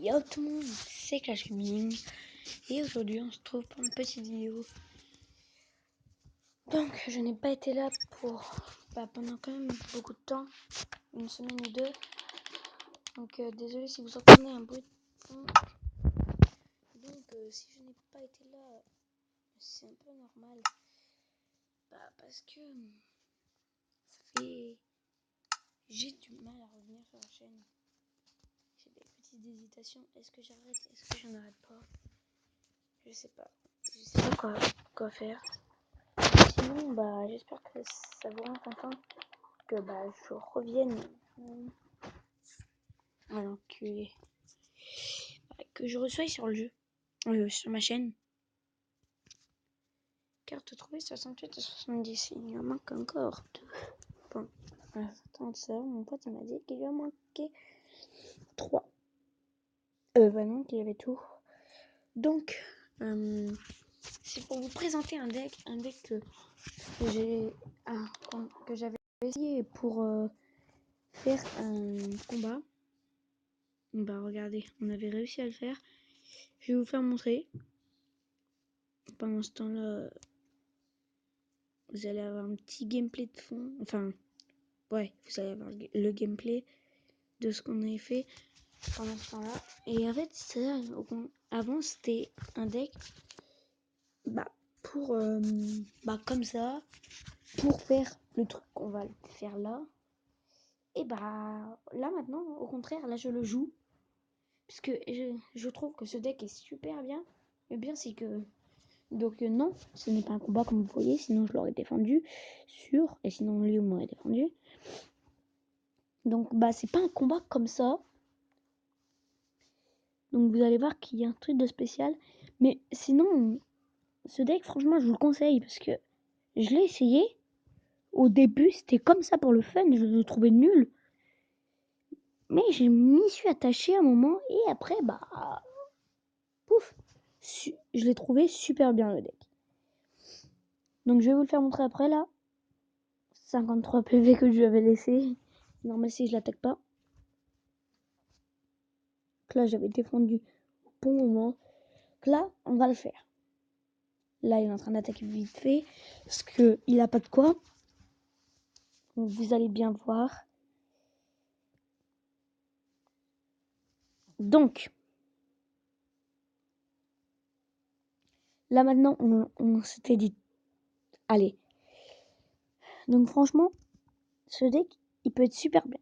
Yo tout le monde, c'est Clash Gaming et aujourd'hui on se trouve pour une petite vidéo. Donc je n'ai pas été là pour pendant quand même beaucoup de temps, une semaine ou deux. Donc désolé si vous entendez un bruit de fond. Donc si je n'ai pas été là, c'est un peu normal. Parce que j'ai du mal à revenir sur la chaîne. J'ai des petites hésitations. Est-ce que j'arrête? Est-ce que je n'arrête pas? Je sais pas. Je sais pas quoi faire. Sinon, j'espère que ça vous rend content que je revienne. Alors que je reçois sur le jeu, sur ma chaîne. Carte trouvée 68 et 70. Il en manque encore deux. Bon, attends ça, mon pote il m'a dit qu'il lui en manquait 3. Non, qu'il y avait tout. Donc, c'est pour vous présenter un deck que j'avais essayé pour faire un combat. Regardez, on avait réussi à le faire. Je vais vous faire montrer. Pendant ce temps-là, vous allez avoir un petit gameplay de fond. Enfin, ouais, vous allez avoir le gameplay de ce qu'on avait fait pendant ce temps-là. Et en fait, ça, avant, c'était un deck pour comme ça, pour faire le truc qu'on va faire là. Et là maintenant, au contraire, là je le joue. Parce que je trouve que ce deck est super bien. Le bien c'est que donc non, ce n'est pas un combat comme vous voyez, sinon je l'aurais défendu, sûr, et sinon lui m'aurait défendu. Donc c'est pas un combat comme ça. Donc vous allez voir qu'il y a un truc de spécial. Mais sinon, ce deck franchement je vous le conseille parce que je l'ai essayé. Au début c'était comme ça pour le fun, je le trouvais nul. Mais je m'y suis attachée à un moment et après pouf, je l'ai trouvé super bien le deck. Donc je vais vous le faire montrer après là. 53 PV que je lui avais laissé. Normal si je l'attaque pas. Donc là j'avais défendu au bon moment. Donc là on va le faire. Là il est en train d'attaquer vite fait. Parce que il a pas de quoi. Donc vous allez bien voir. Donc. Là maintenant on s'était dit. Allez. Donc franchement. Ce deck il peut être super bien.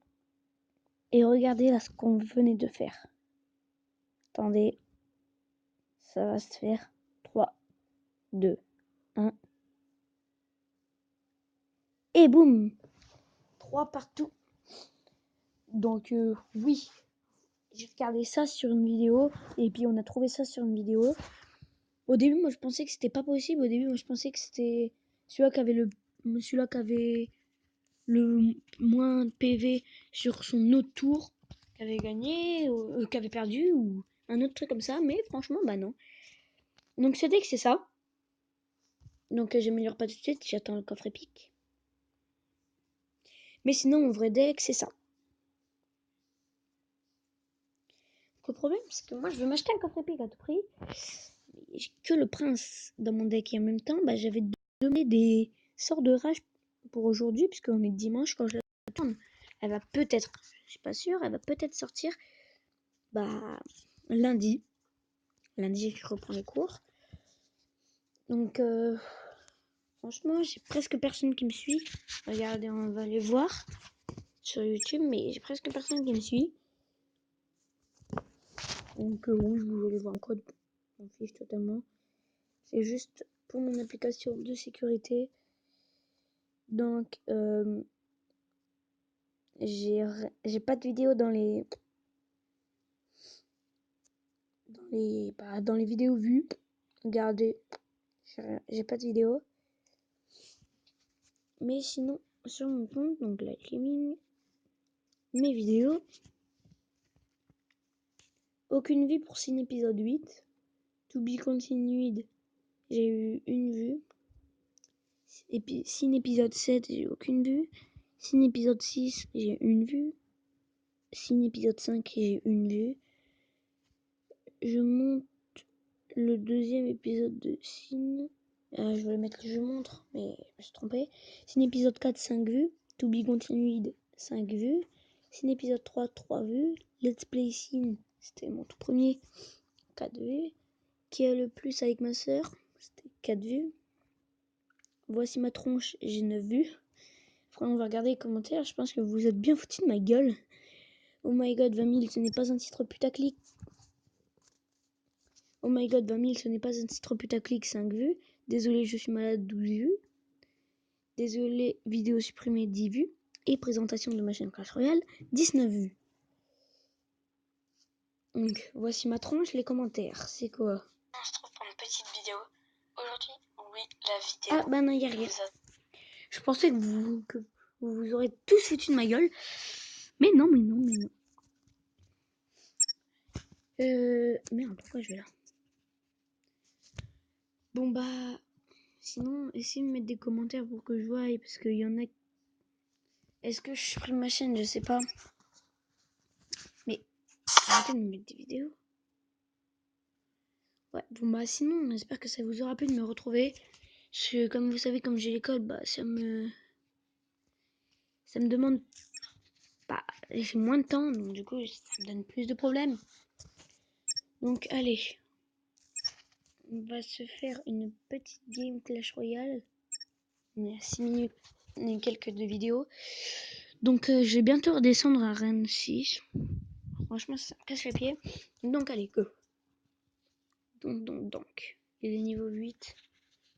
Et regardez là ce qu'on venait de faire. Attendez. Ça va se faire. 3, 2, 1. Et boum 3 partout. Donc oui. J'ai regardé ça sur une vidéo. Et puis on a trouvé ça sur une vidéo. Au début moi je pensais que c'était pas possible. Au début moi je pensais que c'était celui-là qui avait le moins de PV sur son autre tour. Qui avait gagné. Qui avait perdu. Ou un autre truc comme ça. Mais franchement non. Donc ce deck c'est ça. Donc j'améliore pas tout de suite, j'attends le coffre épique. Mais sinon mon vrai deck c'est ça. Donc, le problème c'est que moi je veux m'acheter un coffre épique à tout prix. Mais j'ai que le prince dans mon deck et en même temps j'avais donné des sorts de rage pour aujourd'hui puisqu'on est dimanche quand je la tourne. Elle va peut-être, je suis pas sûre, elle va peut-être sortir lundi. Lundi je reprends les cours. Donc franchement, j'ai presque personne qui me suit. Regardez, on va aller voir sur YouTube, mais j'ai presque personne qui me suit. Donc oui, je vous allez voir un code. Je m'en fiche totalement. C'est juste pour mon application de sécurité. Donc j'ai pas de vidéo dans les vidéos vues. Regardez, j'ai pas de vidéo. Mais sinon, sur mon compte, donc Light Gaming, mes vidéos, aucune vue pour Cine épisode 8. To be continued, j'ai eu une vue. Cine épisode 7, j'ai eu aucune vue. Cine épisode 6, j'ai eu une vue. Cine épisode 5, j'ai eu une vue. je monte le deuxième épisode de Sin. Je voulais mettre je montre, mais je me suis trompée. Sin épisode 4, 5 vues. To be continued, 5 vues. Sin épisode 3, 3 vues. Let's play Sin, c'était mon tout premier, 4 vues. Qui a le plus avec ma soeur, c'était 4 vues. Voici ma tronche, j'ai 9 vues. Après, on va regarder les commentaires. Je pense que vous êtes bien foutus de ma gueule. Oh my god, 20 000, ce n'est pas un titre putaclic. Oh my god, 20 000, ce n'est pas un titre putaclic, 5 vues. Désolé, je suis malade, 12 vues. Désolé, vidéo supprimée, 10 vues. Et présentation de ma chaîne Clash Royale, 19 vues. Donc, voici ma tronche, les commentaires. C'est quoi? On se trouve pour une petite vidéo. Aujourd'hui, oui, la vidéo. Ah, bah non, y a rien. Je pensais que vous aurez tous foutu de ma gueule. Mais non. Merde, pourquoi je vais là? Bon bah, sinon, essayez de mettre des commentaires pour que je voie, parce qu'il y en a... Est-ce que je supprime ma chaîne? Je sais pas. Mais arrêtez de me mettre des vidéos. Ouais, bon bah sinon, j'espère que ça vous aura plu de me retrouver. Parce que comme vous savez, comme j'ai l'école, bah ça me demande... Bah, j'ai moins de temps, donc du coup, ça me donne plus de problèmes. Donc allez. On va se faire une petite game Clash Royale. On est à 6 minutes et quelques de vidéo. Donc je vais bientôt redescendre à Rennes 6. Franchement ça me casse les pieds. Donc allez, go. Donc. Il est niveau 8.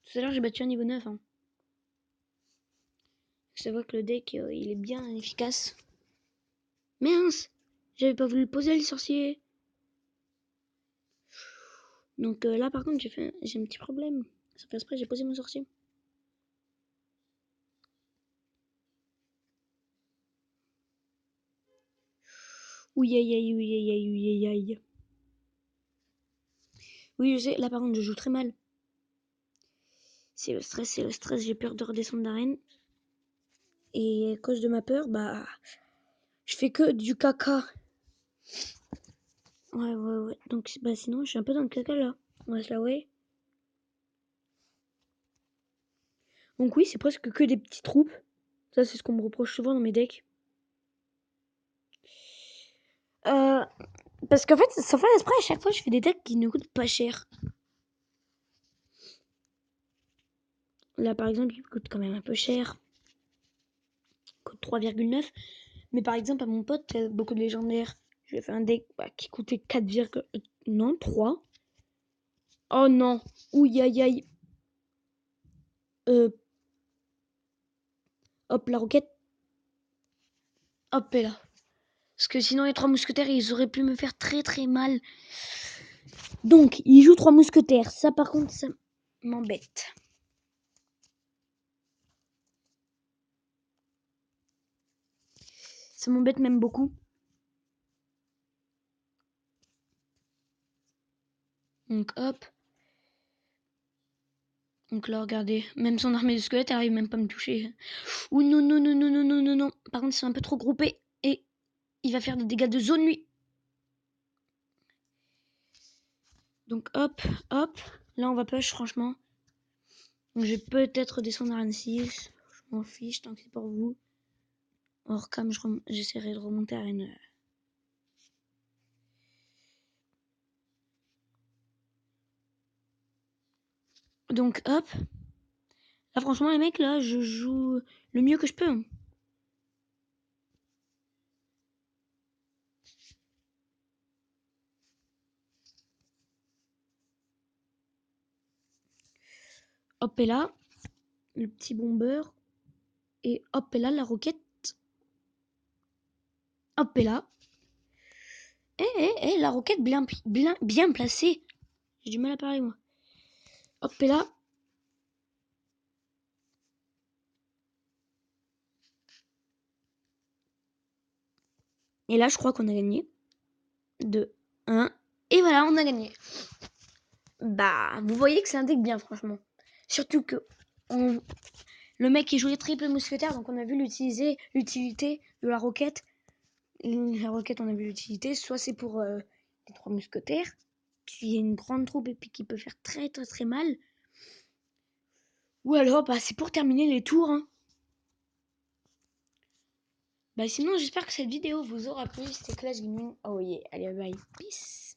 Tout à l'heure j'ai battu un niveau 9. Hein. Ça voit que le deck il est bien efficace. Mince, j'avais pas voulu le poser le sorcier. Donc là par contre j'ai un petit problème. Ça fait exprès, j'ai posé mon sorcier. Ouïe aïe. Oui, je sais, là par contre je joue très mal. C'est le stress, j'ai peur de redescendre d'arène. Et à cause de ma peur, bah, je fais que du caca. Ouais. Donc, bah, sinon, je suis un peu dans le caca là. On va se l'avouer. Donc, oui, c'est presque que des petites troupes. Ça, c'est ce qu'on me reproche souvent dans mes decks. Parce qu'en fait, sans faire exprès, à chaque fois, je fais des decks qui ne coûtent pas cher. Là, par exemple, il coûte quand même un peu cher. Il coûte 3,9. Mais par exemple, à mon pote, qui a beaucoup de légendaires, je lui ai fait un deck qui coûtait 4, non, 3. Oh non. Ouïe aïe. Hop, la roquette. Hop, et là. Parce que sinon, les 3 mousquetaires, ils auraient pu me faire très très mal. Donc, il joue 3 mousquetaires. Ça, par contre, ça m'embête. Ça m'embête même beaucoup. Donc, hop. Donc là, regardez. Même son armée de squelettes, elle arrive même pas à me toucher. Ouh, non. Par contre, c'est un peu trop groupé. Et il va faire des dégâts de zone, lui. Donc, hop. Là, on va push, franchement. Donc, je vais peut-être descendre à N6. Je m'en fiche, tant que c'est pour vous. Or, comme j'essaierai de remonter à N. Donc, hop. Là, franchement, les mecs, là, je joue le mieux que je peux. Hein. Hop, et là, le petit bomber. Et hop, et là, la roquette. Hop, et là. La roquette bien placée. J'ai du mal à parler, moi. Hop, et là. Et là, je crois qu'on a gagné. 2, 1. Et voilà, on a gagné. Bah, vous voyez que c'est un deck bien, franchement. Surtout que le mec qui jouait triple mousquetaire, donc on a vu l'utilité de la roquette. La roquette, on a vu l'utilité. Soit c'est pour les 3 mousquetaires. qui est une grande troupe et puis qui peut faire très très très mal. Ou alors, bah, c'est pour terminer les tours, hein. Bah sinon, j'espère que cette vidéo vous aura plu. C'était Clash Gaming. Oh yeah, allez, bye. Peace.